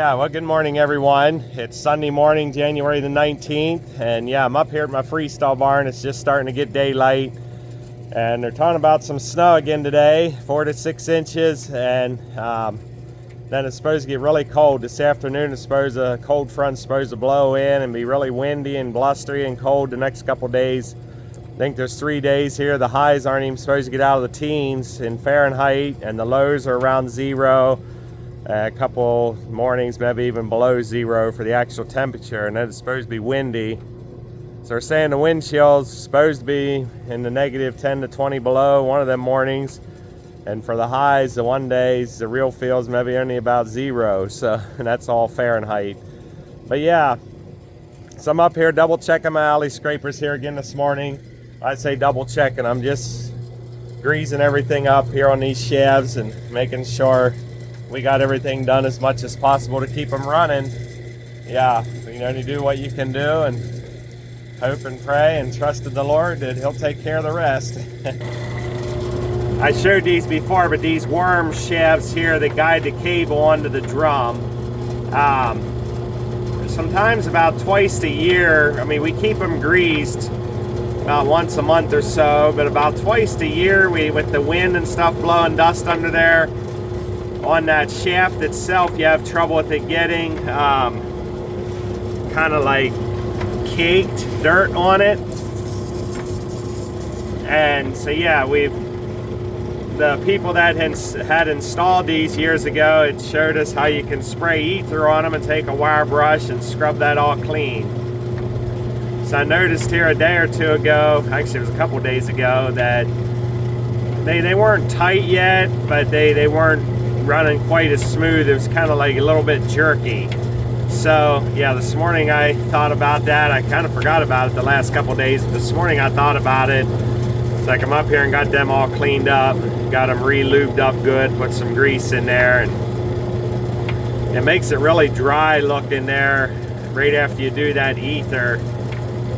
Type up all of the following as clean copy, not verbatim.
Yeah, well, good morning, everyone. It's Sunday morning, January the 19th, and yeah, I'm up here at my freestall barn. It's just starting to get daylight, and they're talking about some snow again today, 4 to 6 inches, and then it's supposed to get really cold this afternoon. It's supposed a cold front's supposed to blow in and be really windy and blustery and cold the next couple days. I think there's 3 days here. The highs aren't even supposed to get out of the teens in Fahrenheit, and the lows are around zero. A couple mornings maybe even below zero for the actual temperature, and then it's supposed to be windy. So they're saying the wind chill's supposed to be in the negative 10 to 20 below one of them mornings, and for the highs, the one days, the real feels maybe only about zero. So and that's all Fahrenheit. But yeah, so I'm up here double checking my alley scrapers here again this morning. I say double checking, I'm just greasing everything up here on these shafts and making sure we got everything done as much as possible to keep them running. Yeah, you know, you do what you can do and hope and pray and trust in the Lord that He'll take care of the rest. I showed these before, but these worm shafts here that guide the cable onto the drum. Sometimes about twice a year, I mean, we keep them greased about once a month or so, but about twice a year, with the wind and stuff blowing dust under there, on that shaft itself, you have trouble with it getting kind of like caked dirt on it. And so yeah, the people that had installed these years ago, it showed us how you can spray ether on them and take a wire brush and scrub that all clean. So I noticed here a day or two ago, actually it was a couple days ago, that they weren't tight yet, but they weren't running quite as smooth. It was kind of like a little bit jerky. So yeah, this morning I thought about that. I kind of forgot about it the last couple days. This morning I thought about it. So I come up here and got them all cleaned up, got them re-lubed up good, put some grease in there, and it makes it really dry look in there right after you do that ether,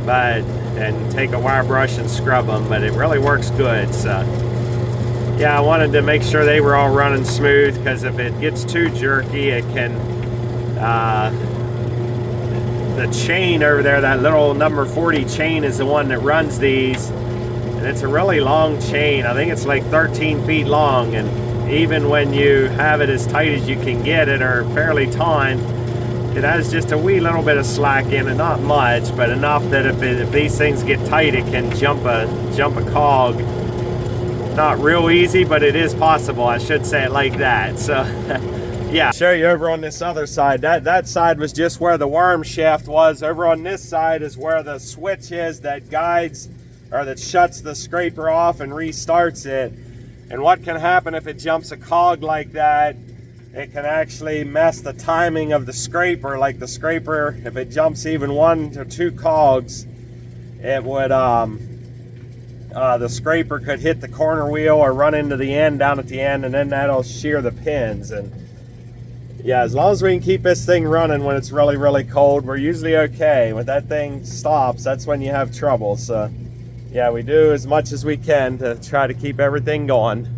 and take a wire brush and scrub them, but it really works good. So yeah, I wanted to make sure they were all running smooth, because if it gets too jerky, it can, the chain over there, that little number 40 chain is the one that runs these, and it's a really long chain. I think it's like 13 feet long, and even when you have it as tight as you can get it, or fairly taut, it has just a wee little bit of slack in it, not much, but enough that if these things get tight, it can jump a cog. Not real easy, but it is possible. I should say it like that. So yeah, I'll show you over on this other side. That side was just where the worm shaft was. Over on this side is where the switch is that guides, or that shuts the scraper off and restarts it. And what can happen if it jumps a cog like that, it can actually mess the timing of the scraper. Like the scraper, if it jumps even 1 to 2 cogs, it would the scraper could hit the corner wheel or run into the end down at the end, and then that'll shear the pins. And yeah, as long as we can keep this thing running when it's really, really cold, we're usually okay. When that thing stops, that's when you have trouble. So yeah, we do as much as we can to try to keep everything going.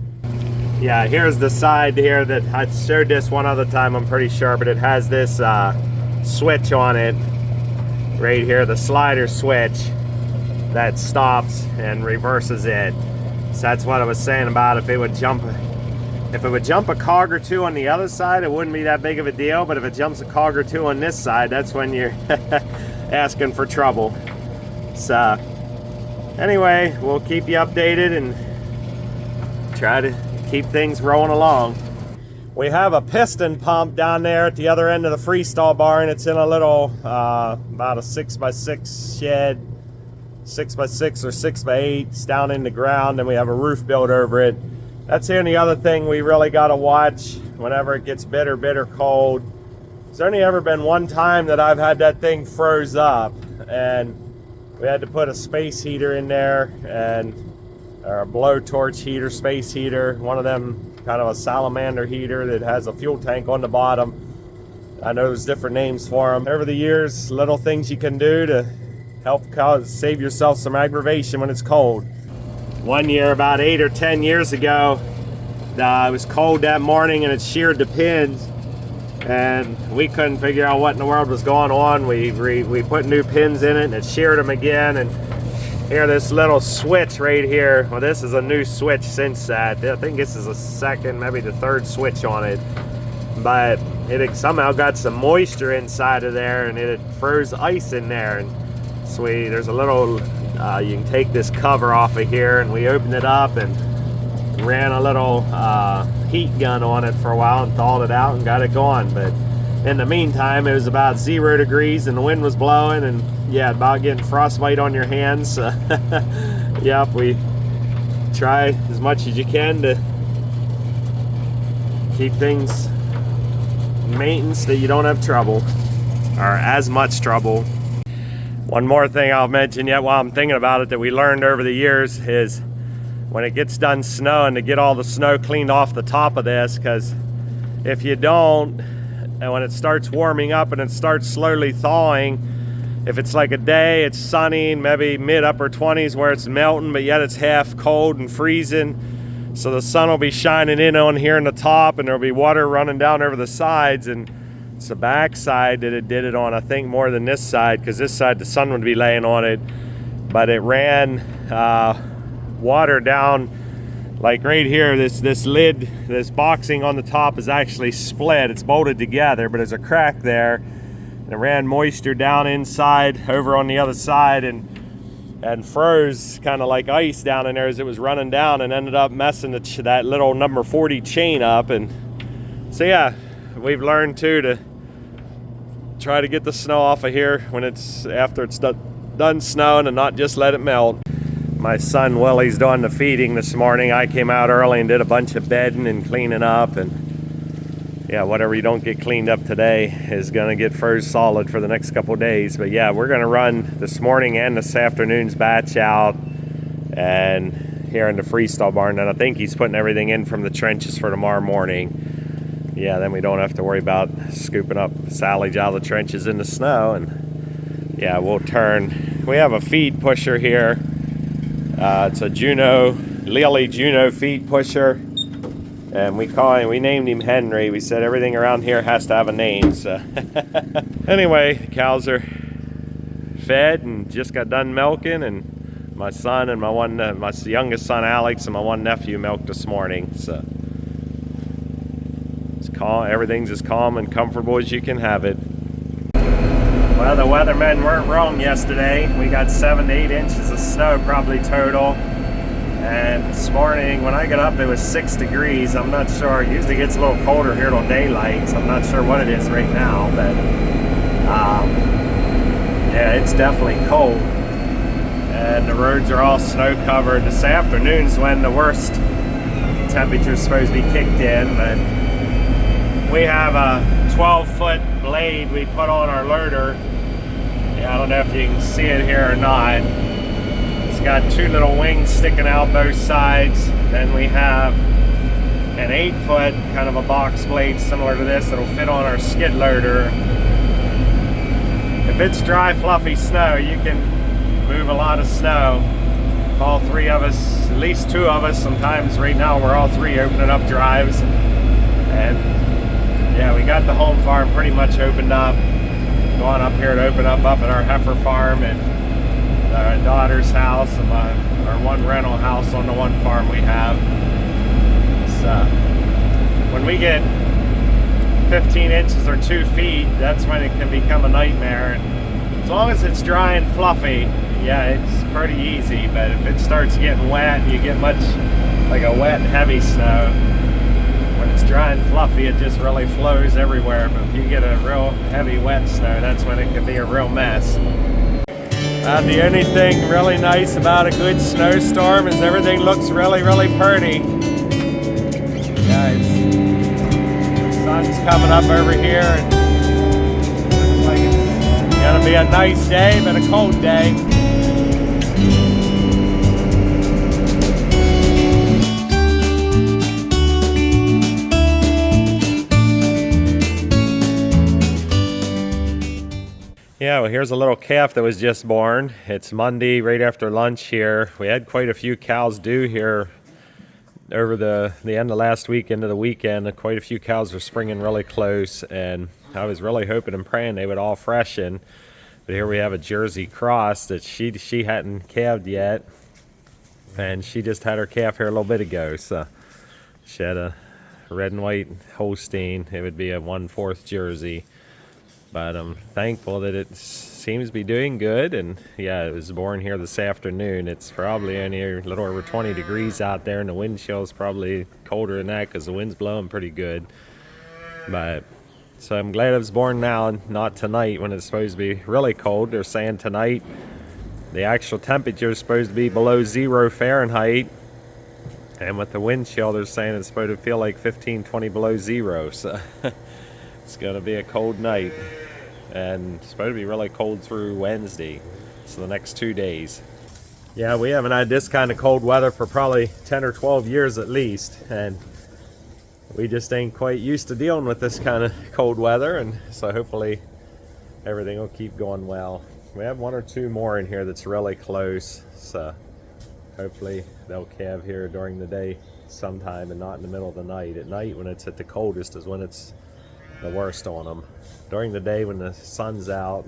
Yeah, here's the side here that I showed this one other time, I'm pretty sure, but it has this switch on it right here, the slider switch that stops and reverses it. So that's what I was saying about if it would jump a cog or two on the other side, it wouldn't be that big of a deal. But if it jumps a cog or two on this side, that's when you're asking for trouble. So anyway, we'll keep you updated and try to keep things rolling along. We have a piston pump down there at the other end of the freestall barn. It's in a little about a 6x6 shed, 6x6 or 6x8. It's down in the ground, and we have a roof built over it. That's the only other thing we really got to watch whenever it gets bitter cold. There's only ever been one time that I've had that thing froze up, and we had to put a space heater in there, or a blowtorch heater, space heater, one of them, kind of a salamander heater that has a fuel tank on the bottom. I know there's different names for them. Over the years, little things you can do to help save yourself some aggravation when it's cold. One year, about 8 or 10 years ago, it was cold that morning and it sheared the pins. and we couldn't figure out what in the world was going on. We put new pins in it and it sheared them again, and here this little switch right here, well, this is a new switch since that. I think this is the second, maybe the third switch on it, but it had somehow got some moisture inside of there, and it had froze ice in there. And so there's a little, you can take this cover off of here, and we opened it up and ran a little heat gun on it for a while and thawed it out and got it going. But in the meantime, it was about 0 degrees and the wind was blowing, and yeah, about getting frostbite on your hands. Yep, we try as much as you can to keep things maintenance that you don't have trouble, or as much trouble. One more thing I'll mention yet while I'm thinking about it that we learned over the years is when it gets done snowing, to get all the snow cleaned off the top of this, because if you don't, and when it starts warming up and it starts slowly thawing, if it's like a day, it's sunny, maybe mid upper 20s where it's melting, but yet it's half cold and freezing. So the sun will be shining in on here in the top, and there'll be water running down over the sides, and it's the back side that it did it on, I think, more than this side, because this side the sun would be laying on it. But it ran water down, like right here, this lid, this boxing on the top is actually split. It's bolted together, but there's a crack there, and it ran moisture down inside over on the other side, and froze kind of like ice down in there as it was running down, and ended up messing that little number 40 chain up. And so yeah, we've learned too to try to get the snow off of here when it's after it's done snowing, and not just let it melt. My son Willie's doing the feeding this morning. I came out early and did a bunch of bedding and cleaning up, and yeah, whatever you don't get cleaned up today is gonna get froze solid for the next couple of days. But yeah, we're gonna run this morning and this afternoon's batch out and here in the freestall barn, and I think he's putting everything in from the trenches for tomorrow morning. Yeah, then we don't have to worry about scooping up silage out of the trenches in the snow. And yeah, we'll turn. We have a feed pusher here. It's a Lely Juno feed pusher. And we named him Henry. We said everything around here has to have a name. So anyway, the cows are fed and just got done milking, and my son and my youngest son Alex and my one nephew milked this morning. So it's calm. Everything's as calm and comfortable as you can have it. Well, the weathermen weren't wrong yesterday. We got 7 to 8 inches of snow probably total. And this morning when I got up, it was 6 degrees. I'm not sure. It usually gets a little colder here till daylight, so I'm not sure what it is right now. But yeah, it's definitely cold. And the roads are all snow covered. This afternoon's when the worst temperature's supposed to be kicked in. But we have a 12-foot blade we put on our loader. Yeah, I don't know if you can see it here or not. It's got 2 little wings sticking out both sides. Then we have an 8-foot kind of a box blade similar to this that'll fit on our skid loader. If it's dry, fluffy snow, you can move a lot of snow. If all 3 of us, at least 2 of us, sometimes right now we're all 3 opening up drives. And yeah, we got the home farm pretty much opened up. Going up here to open up at our heifer farm and our daughter's house and our one rental house on the one farm we have. So when we get 15 inches or 2 feet, that's when it can become a nightmare. And as long as it's dry and fluffy, yeah, it's pretty easy. But if it starts getting wet and you get much like a wet, heavy snow, when it's dry and fluffy, it just really flows everywhere. But if you get a real heavy, wet snow, that's when it can be a real mess. The only thing really nice about a good snowstorm is everything looks really, really pretty. Yeah, the sun's coming up over here, and looks like it's gonna be a nice day, but a cold day. Yeah, well, here's a little calf that was just born. It's Monday, right after lunch here. We had quite a few cows due here over the end of last week into the weekend, quite a few cows are springing really close, and I was really hoping and praying they would all freshen. But here we have a Jersey cross that she hadn't calved yet, and she just had her calf here a little bit ago. So she had a red and white Holstein. It would be a 1/4 Jersey, but I'm thankful that it seems to be doing good. And yeah, it was born here this afternoon. It's probably only a little over 20 degrees out there, and the wind chill is probably colder than that because the wind's blowing pretty good. But so I'm glad it was born now and not tonight when it's supposed to be really cold. They're saying tonight the actual temperature is supposed to be below 0 Fahrenheit, and with the wind chill they're saying it's supposed to feel like 15, 20 below 0. So it's going to be a cold night, and it's supposed to be really cold through Wednesday, so the next 2 days. Yeah, we haven't had this kind of cold weather for probably 10 or 12 years at least, and we just ain't quite used to dealing with this kind of cold weather, and so hopefully everything will keep going well. We have 1 or 2 more in here that's really close, so hopefully they'll calve here during the day sometime and not in the middle of the night. At night when it's at the coldest is when it's the worst on them. During the day when the sun's out,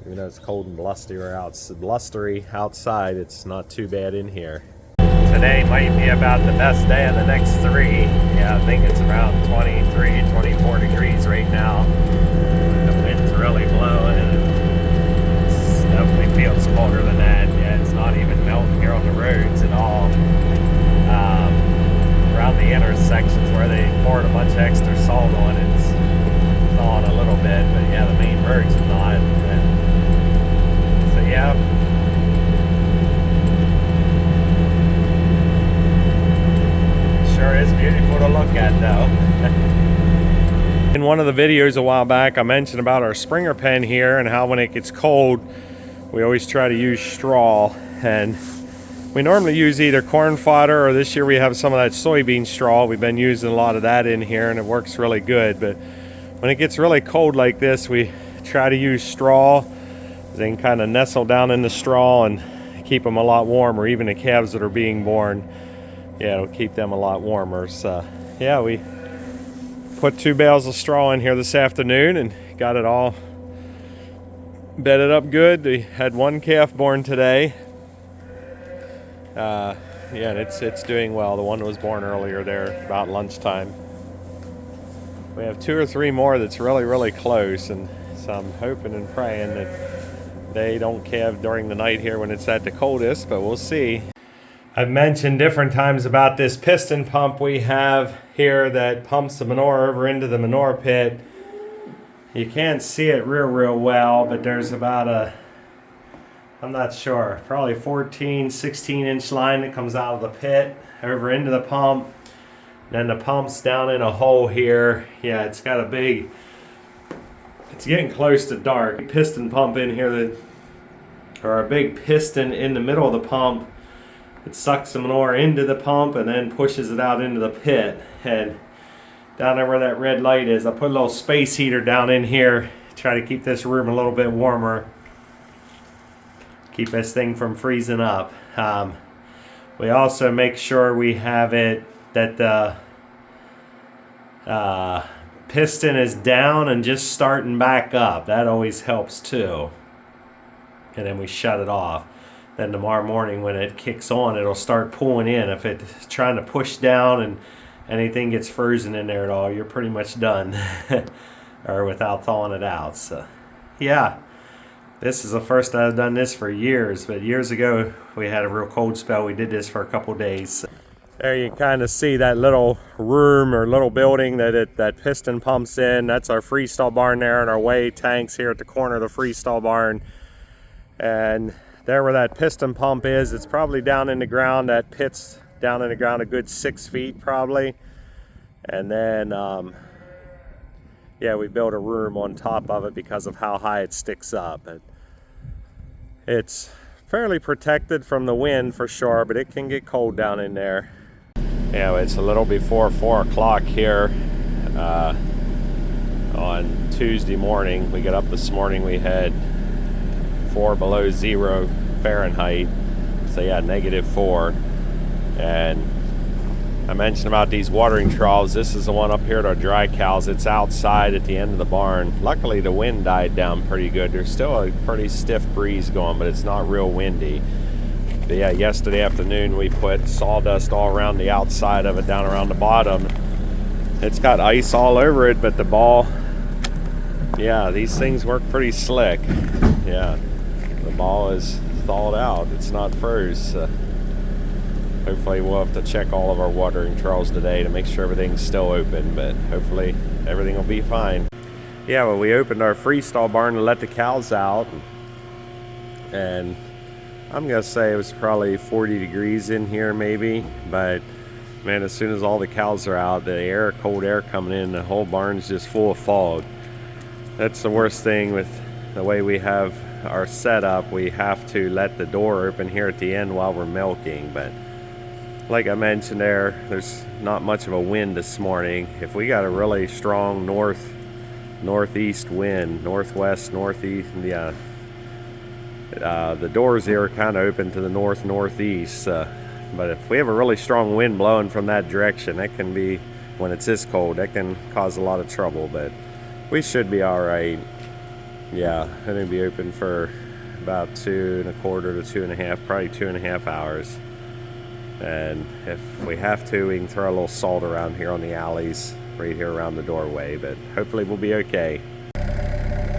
even though it's cold and blustery outside, it's not too bad in here. Today might be about the best day of the next 3. Yeah, I think it's around 23, 24 degrees right now. The wind's really blowing, and it definitely feels colder than that. Yeah, it's not even melting here on the roads at all. Around the intersections where they poured a bunch of extra salt on, it's thawing a little bit, but yeah, the main roads are not. So yeah. Sure is beautiful to look at though. In one of the videos a while back, I mentioned about our Springer pen here and how when it gets cold, we always try to use straw. And we normally use either corn fodder, or this year we have some of that soybean straw. We've been using a lot of that in here and it works really good. But when it gets really cold like this, we try to use straw. They can kind of nestle down in the straw and keep them a lot warmer. Even the calves that are being born, yeah, it'll keep them a lot warmer. So yeah, we put 2 bales of straw in here this afternoon and got it all bedded up good. We had 1 calf born today. Yeah, and it's doing well. The one that was born earlier there about lunchtime. We have 2 or 3 more that's really close, and so I'm hoping and praying that they don't calve during the night here when it's at the coldest, but we'll see. I've mentioned different times about this piston pump we have here that pumps the manure over into the manure pit. You can't see it real well, but there's about I'm not sure, probably 14, 16 inch line that comes out of the pit over into the pump. Then the pump's down in a hole here. Yeah, it's got a big, it's getting close to dark. Piston pump in here or a big piston in the middle of the pump. It sucks the manure into the pump and then pushes it out into the pit. And down there where that red light is, I put a little space heater down in here to try to keep this room a little bit warmer. Keep this thing from freezing up. We also make sure we have it that the piston is down and just starting back up. That always helps too. And then we shut it off. Then tomorrow morning when it kicks on, it'll start pulling in. If it's trying to push down and anything gets frozen in there at all, you're pretty much done. Or without thawing it out. So yeah. This is the first I've done this for years, but years ago we had a real cold spell. We did this for a couple days. There you kind of see that little room or little building that piston pumps in. That's our freestall barn there, and our weigh tanks here at the corner of the freestall barn. And there where that piston pump is, it's probably down in the ground. That pit's down in the ground a good 6 feet probably. And then yeah, we built a room on top of it because of how high it sticks up. It's fairly protected from the wind for sure, but it can get cold down in there. Yeah, it's a little before 4 o'clock here on Tuesday morning. We got up this morning, we had 4 below 0 Fahrenheit. So yeah, -4. And I mentioned about these watering troughs. This is the one up here at our dry cows. It's outside at the end of the barn. Luckily the wind died down pretty good. There's still a pretty stiff breeze going, but it's not real windy. But yeah, yesterday afternoon we put sawdust all around the outside of it, down around the bottom. It's got ice all over it, but the ball, yeah, these things work pretty slick. Yeah, the ball is thawed out. It's not froze. Hopefully we'll have to check all of our watering troughs today to make sure everything's still open, but hopefully everything will be fine. Yeah, well, we opened our freestall barn to let the cows out, and I'm gonna say it was probably 40 degrees in here maybe, but man, as soon as all the cows are out, the cold air coming in, the whole barn's just full of fog. That's the worst thing with the way we have our setup. We have to let the door open here at the end while we're milking, but like I mentioned there's not much of a wind this morning. If we got a really strong northeast wind, northwest, northeast, yeah, the doors here are kind of open to the northeast. But if we have a really strong wind blowing from that direction, that can be, when it's this cold, that can cause a lot of trouble. But we should be all right. Yeah, it'll be open for about 2.25 to 2.5, probably 2.5 hours. And if we have to, we can throw a little salt around here on the alleys, right here around the doorway, but hopefully we'll be okay.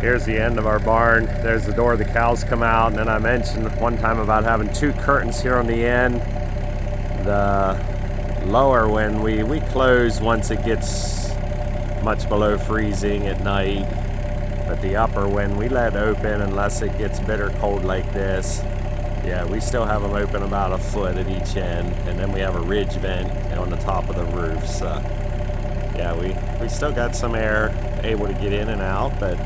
Here's the end of our barn. There's the door the cows come out, and then I mentioned one time about having 2 curtains here on the end. The lower one we close once it gets much below freezing at night, but the upper one we let open unless it gets bitter cold like this. Yeah, we still have them open about a foot at each end, and then we have a ridge vent on the top of the roof. So yeah, we still got some air able to get in and out, but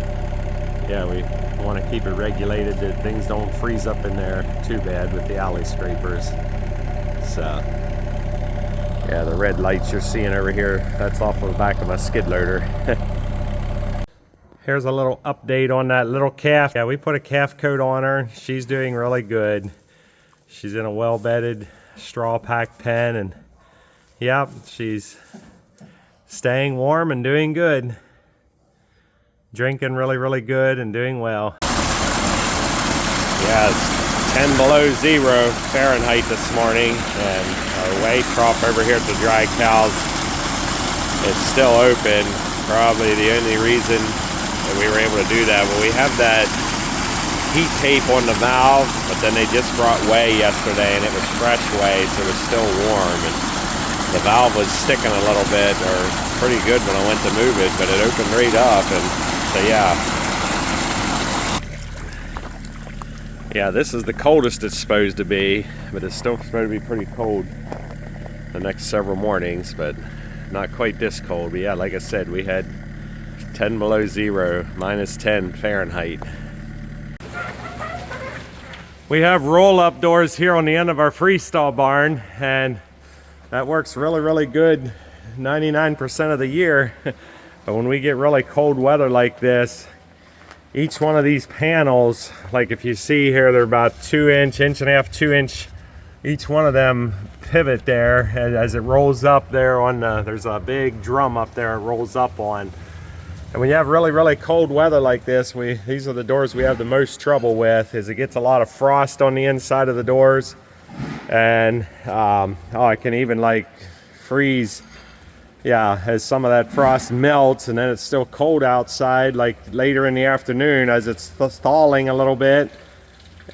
yeah, we want to keep it regulated that things don't freeze up in there too bad with the alley scrapers. So yeah, the red lights you're seeing over here, that's off of the back of my skid loader. Here's a little update on that little calf. Yeah, we put a calf coat on her. She's doing really good. She's in a well-bedded straw pack pen, and yep, she's staying warm and doing good. Drinking really good and doing well. Yeah, it's 10 below 0 Fahrenheit this morning, and our weigh trough over here at the dry cows, it's still open. Probably the only reason that we were able to do that, well, we have that heat tape on the valve, but then they just brought whey yesterday, and it was fresh whey, so it was still warm, and the valve was sticking a little bit, or pretty good when I went to move it, but it opened right up, and so yeah, this is the coldest it's supposed to be, but it's still supposed to be pretty cold the next several mornings, but not quite this cold. But yeah, like I said, we had 10 below 0, minus 10 Fahrenheit. We have roll-up doors here on the end of our freestall barn, and that works really good 99% of the year. But when we get really cold weather like this, each one of these panels, like if you see here, they're about 2 inch, 1.5 2 inch. Each one of them pivot there, and as it rolls up there on there's a big drum up there it rolls up on. And when you have really cold weather like this, these are the doors we have the most trouble with, is it gets a lot of frost on the inside of the doors, and it can even like freeze. Yeah, as some of that frost melts, and then it's still cold outside, like later in the afternoon as it's thawing a little bit,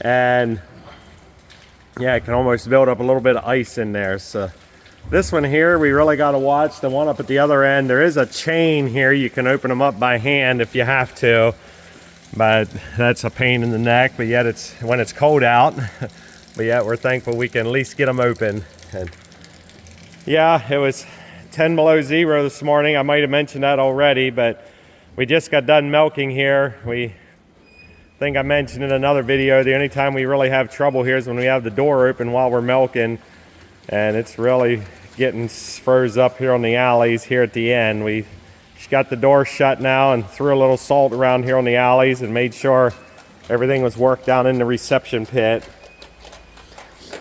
and yeah, it can almost build up a little bit of ice in there. So this one here, we really got to watch. The one up at the other end, there is a chain here. You can open them up by hand if you have to, but that's a pain in the neck. But yet it's when it's cold out. But yet we're thankful we can at least get them open. And yeah, it was 10 below 0 this morning. I might have mentioned that already, but we just got done milking here. I think I mentioned in another video, the only time we really have trouble here is when we have the door open while we're milking, and it's really getting froze up here on the alleys here at the end. We just got the door shut now and threw a little salt around here on the alleys and made sure everything was worked down in the reception pit.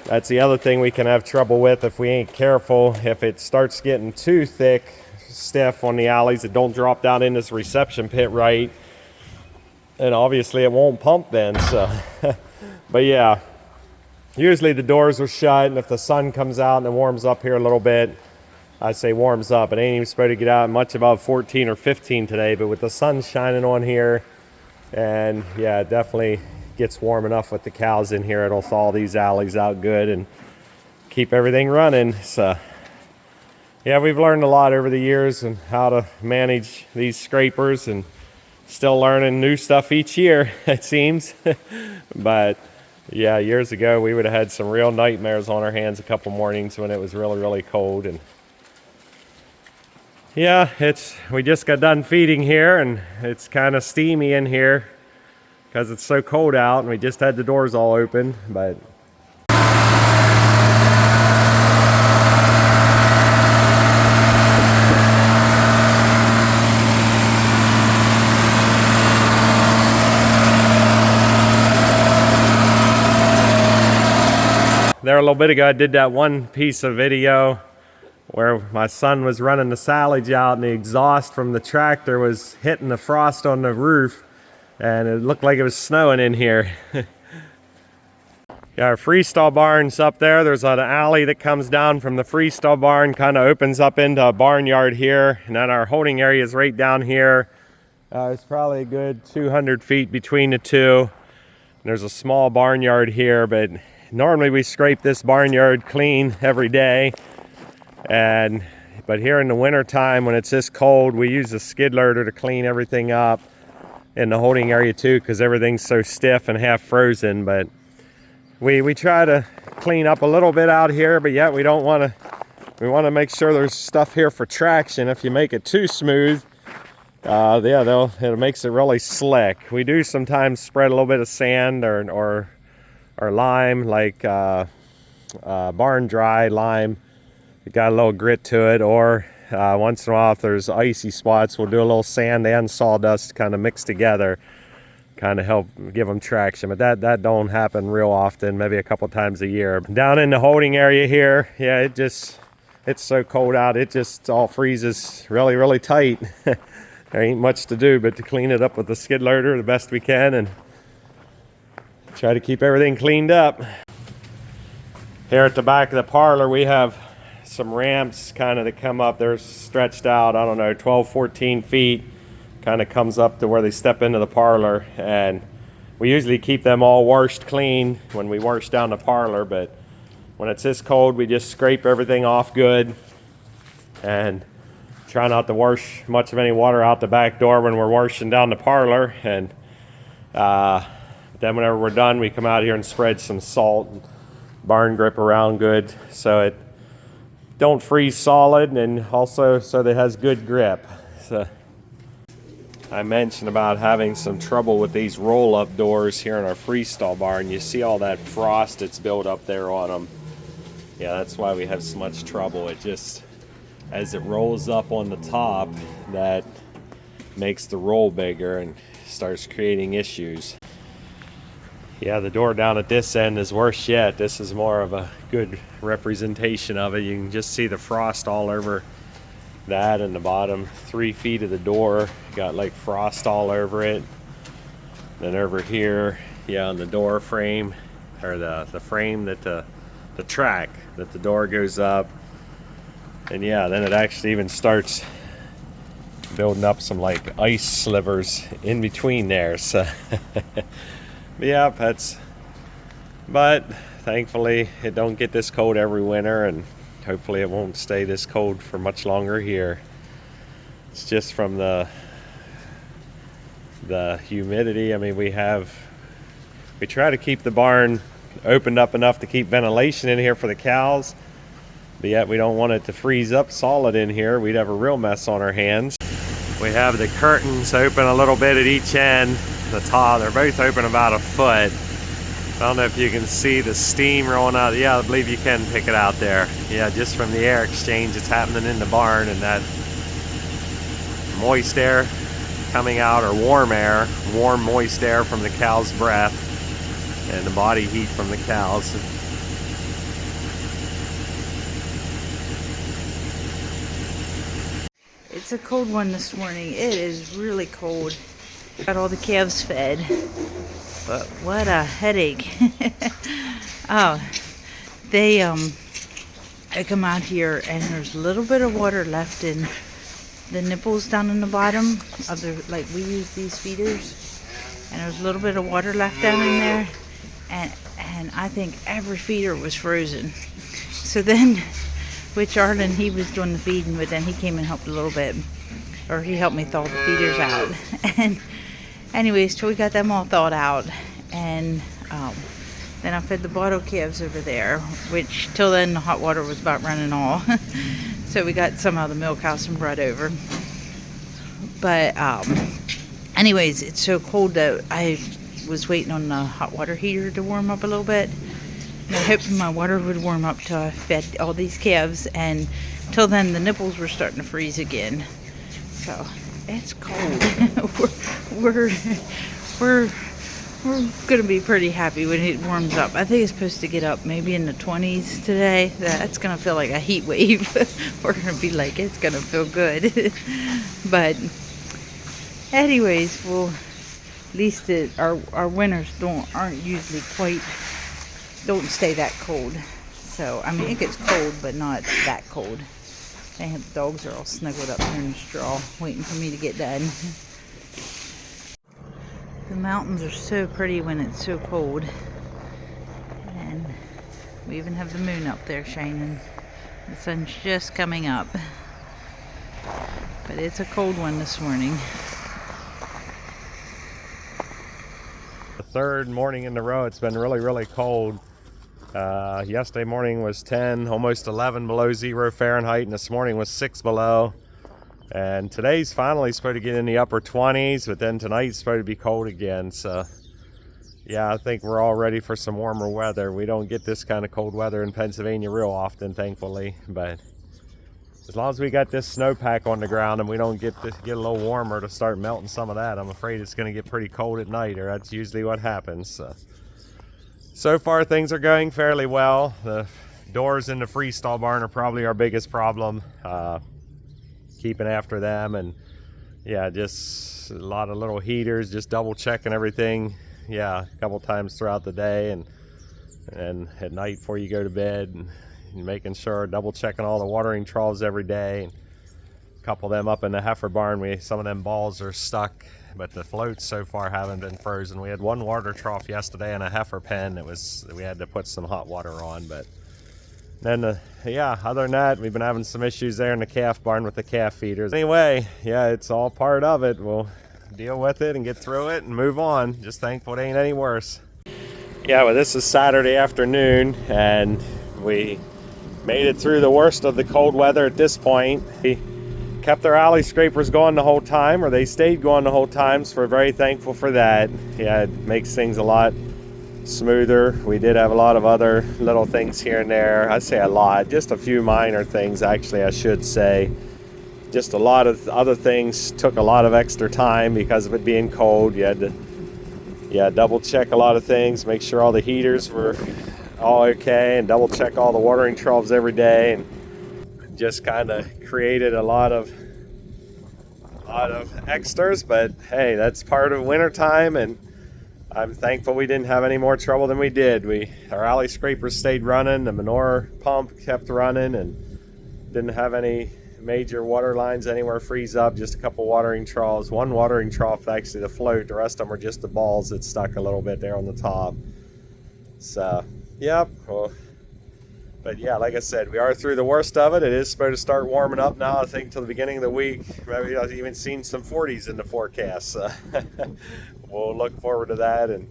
That's the other thing we can have trouble with if we ain't careful. If it starts getting too thick, stiff on the alleys, it don't drop down in this reception pit right, and obviously it won't pump then. So but yeah, usually the doors are shut, and if the sun comes out and it warms up here a little bit, I say warms up, it ain't even supposed to get out much above 14 or 15 today, but with the sun shining on here, and yeah, it definitely gets warm enough with the cows in here, it'll thaw these alleys out good and keep everything running. So yeah, we've learned a lot over the years and how to manage these scrapers, and still learning new stuff each year, it seems. But yeah, years ago we would have had some real nightmares on our hands a couple mornings when it was really, really cold. And yeah, we just got done feeding here, and it's kind of steamy in here because it's so cold out, and we just had the doors all open. But there a little bit ago I did that one piece of video where my son was running the silage out, and the exhaust from the tractor was hitting the frost on the roof, and it looked like it was snowing in here. Got our freestall barns up there. There's an alley that comes down from the freestall barn, kind of opens up into a barnyard here, and then our holding area is right down here. It's probably a good 200 feet between the two. There's a small barnyard here, but normally we scrape this barnyard clean every day. But here in the winter time, when it's this cold, we use a skid loader to clean everything up in the holding area too, because everything's so stiff and half frozen. But we try to clean up a little bit out here, but yet we want to make sure there's stuff here for traction. If you make it too smooth, it makes it really slick. We do sometimes spread a little bit of sand or lime, like barn dry lime. It got a little grit to it, or once in a while if there's icy spots, we'll do a little sand and sawdust kind of mixed together, kind of help give them traction. But that don't happen real often, maybe a couple times a year. Down in the holding area here, yeah, it's so cold out, it just all freezes really, really tight. There ain't much to do but to clean it up with the skid loader the best we can and try to keep everything cleaned up. Here at the back of the parlor, we have some ramps kind of that come up. They're stretched out, I don't know, 12, 14 feet. Kind of comes up to where they step into the parlor, and we usually keep them all washed clean when we wash down the parlor, but when it's this cold, we just scrape everything off good and try not to wash much of any water out the back door when we're washing down the parlor. And then whenever we're done, we come out here and spread some salt and barn grip around good so it don't freeze solid, and also so that it has good grip. So I mentioned about having some trouble with these roll-up doors here in our freestall barn. You see all that frost that's built up there on them. Yeah, that's why we have so much trouble. It just, as it rolls up on the top, that makes the roll bigger and starts creating issues. Yeah, the door down at this end is worse yet. This is more of a good representation of it. You can just see the frost all over that, and the bottom 3 feet of the door got like frost all over it. Then over here, yeah, on the door frame, or the frame that the track that the door goes up, and yeah, then it actually even starts building up some like ice slivers in between there. So yeah, but thankfully it don't get this cold every winter, and hopefully it won't stay this cold for much longer here. It's just from the humidity. I mean, we try to keep the barn opened up enough to keep ventilation in here for the cows, but yet we don't want it to freeze up solid in here. We'd have a real mess on our hands. We have the curtains open a little bit at each end. The top, they're both open about a foot. I don't know if you can see the steam rolling out. Yeah, I believe you can pick it out there. Yeah, just from the air exchange that's happening in the barn, and that moist air coming out, or warm moist air from the cow's breath, and the body heat from the cows. It's a cold one this morning. It is really cold. Got all the calves fed, but what a headache. Oh, I come out here and there's a little bit of water left in the nipples down in the bottom of the, like we use these feeders, and there's a little bit of water left down in there, and I think every feeder was frozen. So then, which Arlen, he was doing the feeding, but then he came and helped a little bit, or he helped me thaw the feeders out. And anyways, till we got them all thawed out, and then I fed the bottle calves over there, which till then the hot water was about running all. So we got some of the milk house and brought over. But anyways, it's so cold that I was waiting on the hot water heater to warm up a little bit. And I hoped my water would warm up till I fed all these calves, and till then the nipples were starting to freeze again. So it's cold. we're gonna be pretty happy when it warms up. I think it's supposed to get up maybe in the 20s today. That's gonna feel like a heat wave. We're gonna be like, it's gonna feel good. But anyways, well, at least our winters aren't usually don't stay that cold. So I mean, it gets cold, but not that cold. And the dogs are all snuggled up here in the straw, waiting for me to get done. The mountains are so pretty when it's so cold. And we even have the moon up there shining. The sun's just coming up. But it's a cold one this morning. The third morning in a row it's been really, really cold. Yesterday morning was 10, almost 11 below 0 Fahrenheit, and this morning was 6 below. And today's finally supposed to get in the upper 20s, but then tonight's supposed to be cold again. So yeah, I think we're all ready for some warmer weather. We don't get this kind of cold weather in Pennsylvania real often, thankfully. But as long as we got this snowpack on the ground and we don't get a little warmer to start melting some of that, I'm afraid it's going to get pretty cold at night, or that's usually what happens. So far things are going fairly well. The doors in the freestall barn are probably our biggest problem. Keeping after them, and yeah, just a lot of little heaters, just double checking everything, yeah, a couple times throughout the day, and at night before you go to bed, and making sure, double checking all the watering troughs every day. And a couple of them up in the heifer barn, some of them balls are stuck, but the floats so far haven't been frozen. We had one water trough yesterday in a heifer pen we had to put some hot water on, but then yeah, other than that, we've been having some issues there in the calf barn with the calf feeders. Anyway, yeah, it's all part of it. We'll deal with it and get through it and move on. Just thankful it ain't any worse. Yeah, well, this is Saturday afternoon, and we made it through the worst of the cold weather at this point. We kept our alley scrapers going the whole time, or they stayed going the whole time, so we're very thankful for that. Yeah, it makes things a lot smoother. We did have a lot of other little things here and there. I say a lot, just a few minor things, actually, I should say. Just a lot of other things took a lot of extra time because of it being cold. You had to double check a lot of things, make sure all the heaters were all okay, and double check all the watering troughs every day, and just kind of created a lot of extras. But hey, that's part of winter time, and I'm thankful we didn't have any more trouble than we did. Our alley scrapers stayed running, the manure pump kept running, and didn't have any major water lines anywhere freeze up, just a couple watering troughs. One watering trough actually the float, the rest of them were just the balls that stuck a little bit there on the top. So, yep. Well, but yeah, like I said, we are through the worst of it. It is supposed to start warming up now, I think, till the beginning of the week. Maybe I've even seen some 40s in the forecast. So we'll look forward to that, and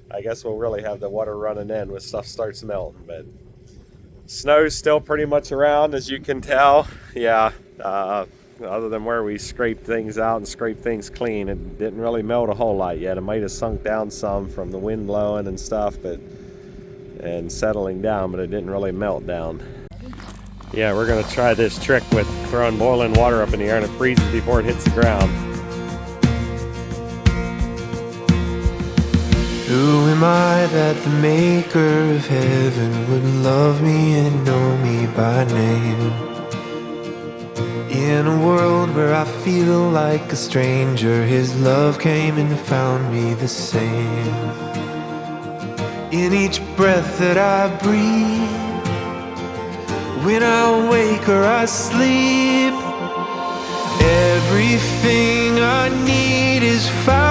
I guess we'll really have the water running in when stuff starts melting. But snow's still pretty much around, as you can tell. Yeah, other than where we scraped things out and scraped things clean, it didn't really melt a whole lot yet. It might have sunk down some from the wind blowing and stuff, and settling down, but it didn't really melt down. Yeah, we're gonna try this trick with throwing boiling water up in the air and it freezes before it hits the ground. Who am I that the maker of heaven would love me and know me by name? In a world around where I feel like a stranger. His love came and found me the same. In each breath that I breathe, when I wake or I sleep, everything I need is found